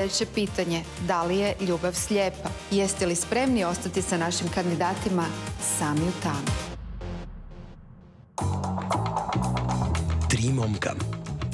Sljedeće pitanje, da li je ljubav slijepa? Jeste li spremni ostati sa našim kandidatima sami u tami? 3 momka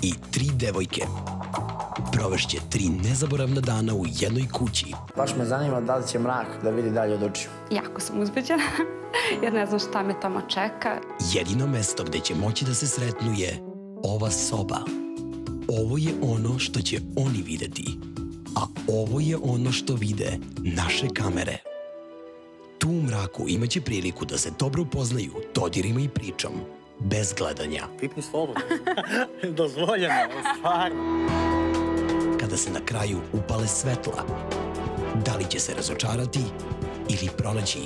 i 3 devojke provešće 3 nezaboravna dana u jednoj kući. Baš me zanima da li će mrak da vidi dalje od očiju. Jako sam uzbeđena, jer ne znam šta me tamo čeka. Jedino mesto gde će moći da se sretnu je ova soba. Ovo je ono što će oni videti, a ovo je ono što vide naše kamere. Tu u mraku imaće priliku da se dobro upoznaju dodirima i pričom, bez gledanja. Pipni slobodno. Dozvoljeno, stvarno. Kada se na kraju upale svetla, da li će se razočarati ili pronaći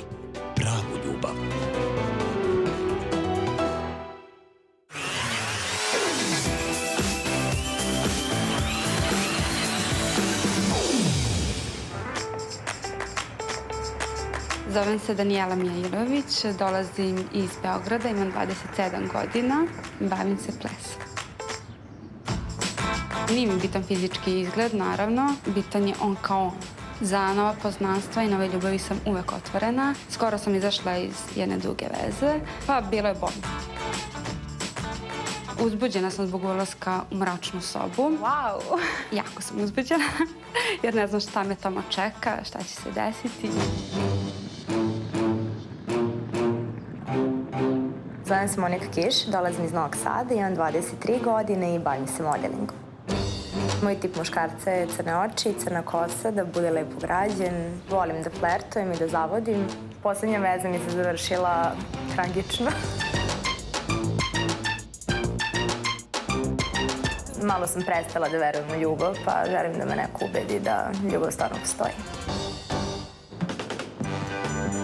pravu ljubav? Zovem se Danijela Mijailović, dolazim iz Beograda, imam 27 godina, bavim se plesom. Nije mi bitan fizički izgled, naravno, bitan je on kao on. Za nova poznanstva i nove ljubavi sam uvek otvorena. Skoro sam izašla iz jedne duge veze, pa bilo je bolno. Uzbuđena sam zbog ulaska u mračnu sobu. Wow! Jako sam uzbuđena, jer ne znam šta me tamo čeka, šta će se desiti. Zovem se Monika Kiš, dolazim iz Novog Sada, imam 23 godine i bavim se modelingom. Moj tip muškarca je crne oči, crna kosa, da bude lepo građen. Volim da flertujem i da zavodim. Poslednja veza mi se završila tragično. Malo sam prestala da verujem u ljubav, pa želim da me neko ubedi da ljubav stvarno postoji.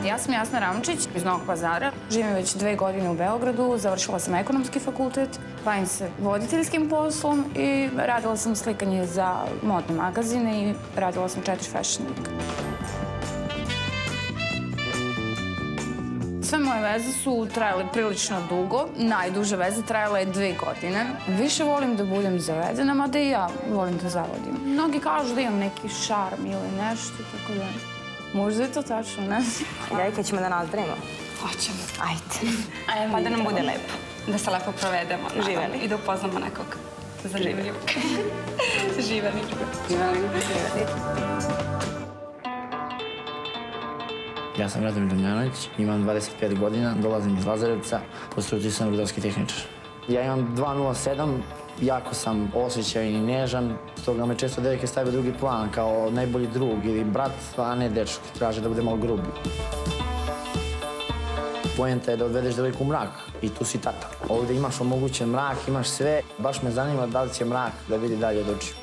Ja sam Jasna Ramčić iz Novog Pazara. Živim već 2 godine u Beogradu, završila sam ekonomski fakultet, bavim se voditeljskim poslom i radila sam slikanje za modne magazine i radila sam 4 Fashion Week. Sve moje veze su trajale prilično dugo. Najduža veza trajala je 2 godine. Više volim da budem zavedena, mada i ja volim da zavodim. Mnogi kažu da imam neki šarm ili nešto, tako da... Možda je to tačno, ne? Devojke, ćemo da nazdravimo? Hoćemo. Ajde. Pa da nam bude lepo. Da se lepo provedemo. Živeli. I da upoznamo nekog zanimljivog. Živeli. Živeli. Ja sam Radomir Damjanović, imam 25 godina, dolazim iz Lazarevca, po struci sam rudarski tehničar. Ja imam 207, jako sam osjećajan i nežan, stoga me često devojke stave u drugi plan, kao najbolji drug ili brat, a ne dečko, traže da bude malo grubi. Poenta je da odvedeš devojku u mrak i tu si tata. Ovde imaš omogućen mrak, imaš sve. Baš me zanima da li će mrak da vidi dalje od očiju.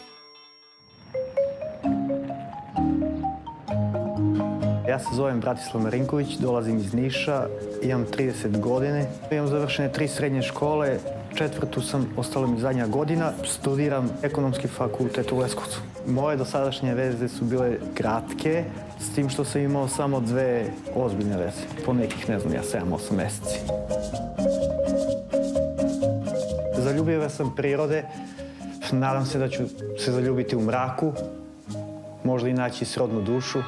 Ja se zovem Bratislav Marinković, dolazim iz Niša, imam 30 godine. Imam završene 3 srednje škole, 4. sam, ostalo mi zadnja godina. Studiram ekonomski fakultet u Leskovcu. Moje dosadašnje veze su bile kratke, s tim što sam imao samo 2 ozbiljne veze. Po nekih, ne znam, ja 7-8 meseci. Zaljubio sam prirode. Nadam se da ću se zaljubiti u mraku, možda i naći srodnu dušu.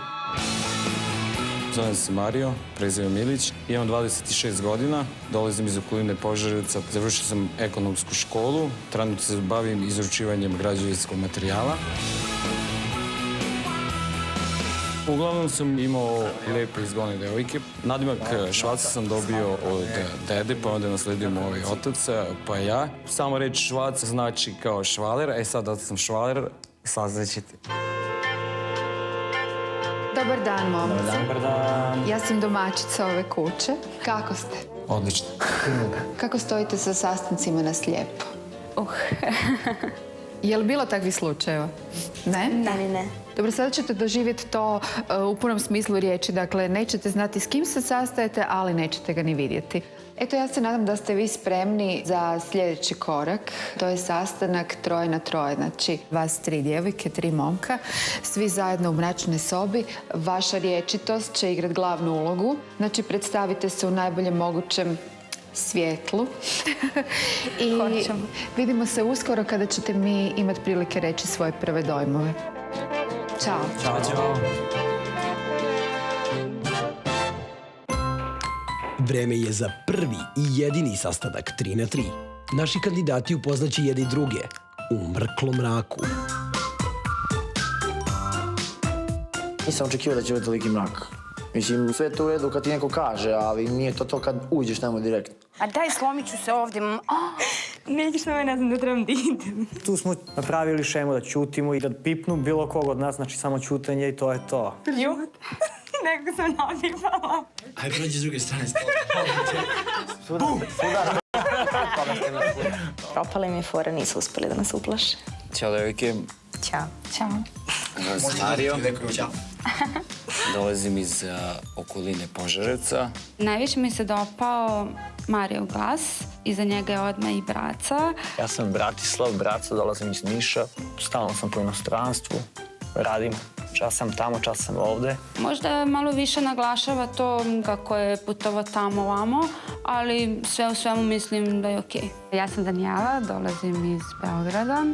Zovem se Mario, prezivem Milić, imam 26 godina, dolazim iz okoline Požarevca, završio sam ekonomsku školu, trenutno se bavim izručivanjem građevinskog materijala. Uglavnom sam imao lepe izgone devojke. Nadimak Švaca sam dobio od dede, pa onda nasledio moj otac, pa ja. Sama reč Švaca znači kao švaler, sad da sam švaler, saznaćete. Dobar dan, momci. Dobar dan. Ja sam domaćica ove kuće. Kako ste? Odlično. Kako stojite sa sastancima na slijepo? Je li bilo takvih slučajeva? Ne? Ne. Dobro, sada ćete doživjeti to u punom smislu riječi. Dakle, nećete znati s kim se sastajete, ali nećete ga ni vidjeti. Eto, ja se nadam da ste vi spremni za sljedeći korak. To je sastanak 3 na 3. Znači, vas 3 djevojke, 3 momka, svi zajedno u mračnoj sobi. Vaša rječitost će igrati glavnu ulogu. Znači, predstavite se u najboljem mogućem svjetlu. I vidimo se uskoro kada ćete mi imati prilike reći svoje prve dojmove. Ćao. Ćao. Vreme je za prvi i jedini sastanak 3 na 3. Naši kandidati upoznaće jedni druge u mrklom mraku. Nisam očekivao da će biti toliki mrak. Mislim, sve je to u redu kad ti neko kaže, ali nije to kad uđeš tamo direktno. A daj, slomit ću se ovdje. Nećeš na me, ne znam da trebam da idem. Tu smo napravili šemu da ćutimo i da pipnu bilo kog od nas, znači samo ćutanje i to je to. Nekako sam navipala. Aj, prođi s druge strane. Propala im je fora, nisu uspeli da nas uplaše. Ćao, devojke. Ćao. Ćao. Mario. Dolazim iz okoline Požarevca. Najviše mi se dopao Mario glas, iza njega je odmah i Braca. Ja sam Bratislav, Braca, dolazim iz Niša. Stalno sam po inostranstvu, radim. Čas sam tamo, čas sam ovde. Možda malo više naglašava to kako je putovao tamo vamo, ali sve u svemu mislim da je okej. Ja sam Danijela, dolazim iz Beograda.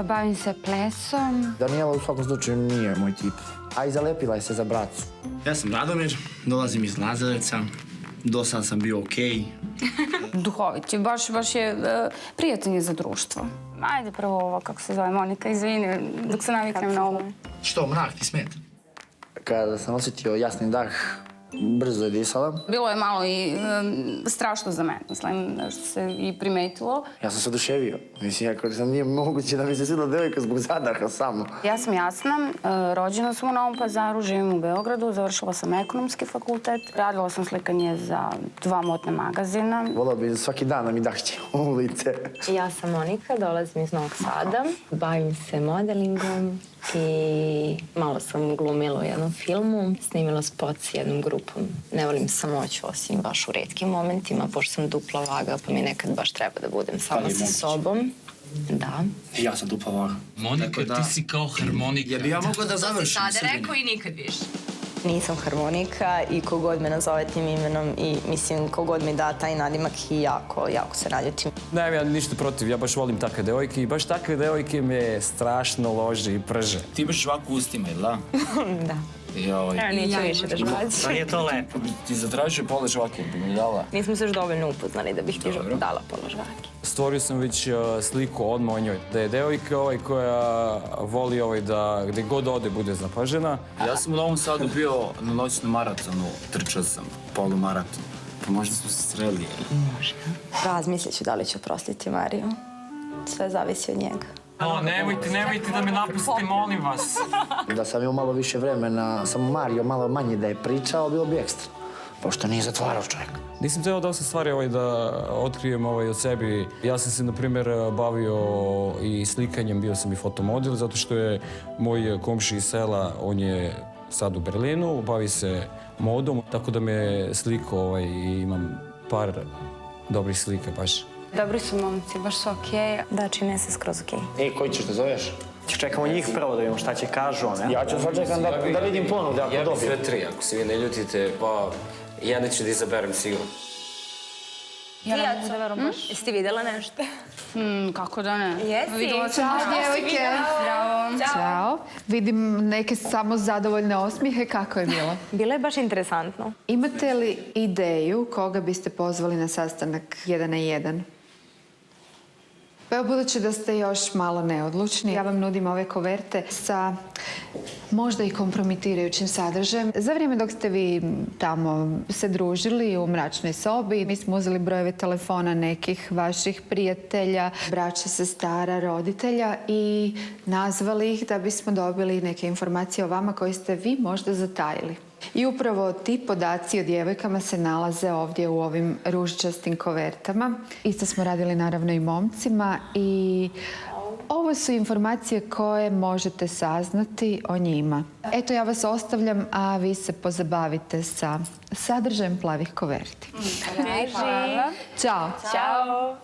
Bavim se plesom. Danijela u svakom slučaju nije moj tip. A i zalepila je se za Bracu. Ja sam Radomir, dolazim iz Lazarevca. Do sad sam bio okej. Duhovit je, baš je prijatelj je za društvo. Ajde prvo ovo, kako se zove, Monika, izvini, dok se naviknem na ovo. Što, mrak ti smeta? Kada sam osjetio jasni dah, brzo je disala. Bilo je malo i strašno za mene, mislim, što se i primetilo. Ja sam se oduševio. Mislim, ako sam nije moguće da mi se svidla devojka zbog zadaha samo. Ja sam Jasna, rođena sam u Novom Pazaru, živim u Beogradu, završila sam ekonomski fakultet. Radila sam slikanje za 2 modna magazina. Volao bi svaki dan da mi dahće u lice. Ja sam Monika, dolazim iz Novog Sada. Bavim se modelingom i malo sam glumila u jednom filmu. Snimila spot s jednom grupom. Ne volim samoću, osim baš u retkim momentima, pošto sam dupla vaga, pa mi nekad baš treba da budem sama sa sobom. Da. Ja sam dupla vaga. Monika, ti si kao harmonika. Ja bi ja mogla da završim Sada rekao i nikad više. Nisam harmonika i kogod me nazove tim imenom i mislim kogod mi da taj nadimak i jako se naljutim. Nemam ja ništa protiv, ja baš volim takve devojke i baš takve devojke me strašno lože i prže. Ti imaš ovako ustima, ili da? Da. Joj. Evo, neću više da žvađi. Pa nije to lepo. Ti zatražio pola žvake, bi mi dala? Nismo se još dovoljno upoznali da bih ti dala pola žvake. Stvorio sam već sliku odmah o njoj. Da je devojka koja voli da gde god ode bude zapažena. Ja sam u Novom Sadu bio na noćnom maratonu, trčao sam polumaraton. Pa možda smo se sreli. Možda. Razmislit ću da li ću oprostiti Mariju. Sve zavisi od njega. Nemojte da me napustite, molim vas. Da sam imao malo više vremena, samo Mario malo manje da je pričao, bilo bi ekstra. Pošto nije zatvarao čovjek. Nisam teo dosta stvari da otkrijem od sebi. Ja sam se, na primjer, bavio i slikanjem, bio sam i fotomodel, zato što je moj komši iz sela, on je sad u Berlinu, bavi se modom, tako da me slikao i imam par dobrih slika baš. Dobri su momci, baš su okej. Da, čine se skroz okej. Ej, koji ćeš da zoveš? Čekamo njih prvo da vidimo šta će kažu, ne? Ja ću sačekam da vidim ponude ako dobijem. Sve 3, ako se vi ne ljutite, pa jedan ću da izaberem sigurno. Ja ne mogu da verujem baš. Jesi ti videla nešto? Kako da ne? Jesi. Ćao, djevojke. Zdravo. Ćao. Vidim neke samo zadovoljne osmijehe. Kako je bilo? Bilo je baš interesantno. Imate li ideju koga biste pozvali na sastanak 1 na 1? Pa evo, budući da ste još malo neodlučni, ja vam nudim ove koverte sa možda i kompromitirajućim sadržajem. Za vrijeme dok ste vi tamo se družili u mračnoj sobi, mi smo uzeli brojeve telefona nekih vaših prijatelja, braće, sestara, roditelja i nazvali ih da bismo dobili neke informacije o vama koje ste vi možda zatajili. I upravo ti podaci o djevojkama se nalaze ovdje u ovim ružičastim kovertama. Isto smo radili naravno i momcima i ovo su informacije koje možete saznati o njima. Eto, ja vas ostavljam, a vi se pozabavite sa sadržajem plavih koverti. Hvala. Ćao. Ćao.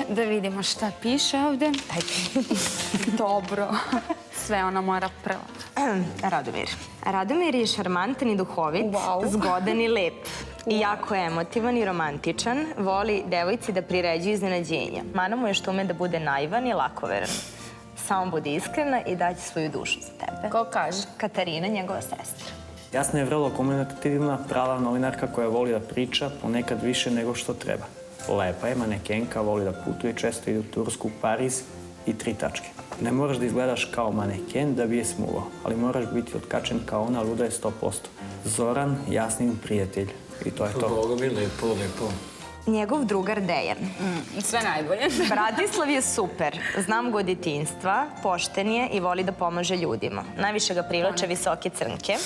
Da vidimo šta piše ovdje. Dobro. Sve ona mora prvo. Radomir. Radomir je šarmantan i duhovit, zgodan i lep. I jako emotivan i romantičan. Voli devojci da priređuju iznenađenja. Mana mu je što ume da bude naivan i lakoveran. Samo budi iskrena i daći svoju dušu za tebe. Ko kaže? Katarina, njegova sestra. Jasna je vrlo komunikativna, prava novinarka koja voli da priča, ponekad više nego što treba. Lepa je, manekenka, voli da putuje, često ide u Tursku, Pariz i 3 tačke. Ne moraš da izgledaš kao maneken da bi je smuvao, ali moraš biti otkačen kao ona, luda je 100%. Zoran, Jasnin prijatelj. I to je to. Boga mi, lepo. Njegov drugar Dejan. Sve najbolje. Bratislav je super. Znam ga od detinjstva, pošten je i voli da pomaže ljudima. Najviše ga privlače visoke crnke.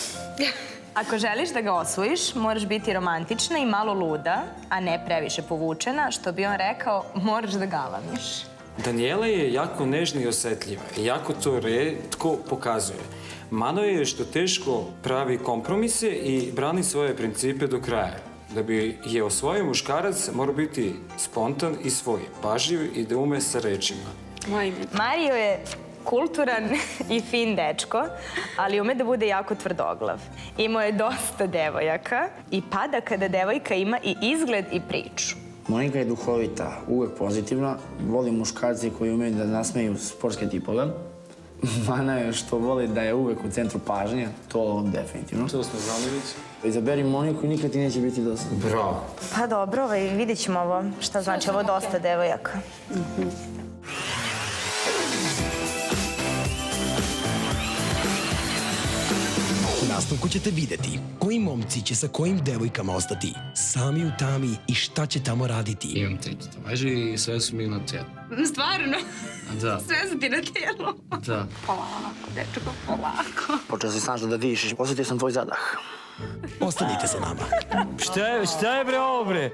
Ako želiš da ga osvojiš, moraš biti romantična i malo luda, a ne previše povučena, što bi on rekao, moraš da galamiš. Daniela je jako nežna i osjetljiva i jako to retko pokazuje. Mano je što teško pravi kompromise i brani svoje principe do kraja. Da bi je osvojio muškarac, mora biti spontan i svoj, pažljiv i da ume sa rečima. Mario je kulturan i fin dečko, ali ume da bude jako tvrdoglav. Imao je dosta devojaka i pada kada devojka ima i izgled i priču. Monika je duhovita, uvek pozitivna, voli muškarci koji umeju da nasmeju sportske tipove. Mana je što voli da je uvek u centru pažnje, to definitivno. To smo znali već. Izaberi Moniku i nikad ti neće biti dosadno. Bravo. Pa dobro, vidjet ćemo ovo, šta znači ovo dosta devojaka. U nastavku ćete videti koji momci će sa kojim devojkama ostati sami u tami i šta će tamo raditi. Imam 3 tetovaže i sve su mi na tijelu. Stvarno? Da. Sve su ti na tijelu? Da. Polako, dečko, polako. Počeo si snažno da dišeš, osjetio sam tvoj zadah. Ostanite sa nama. Šta je bre ovo bre?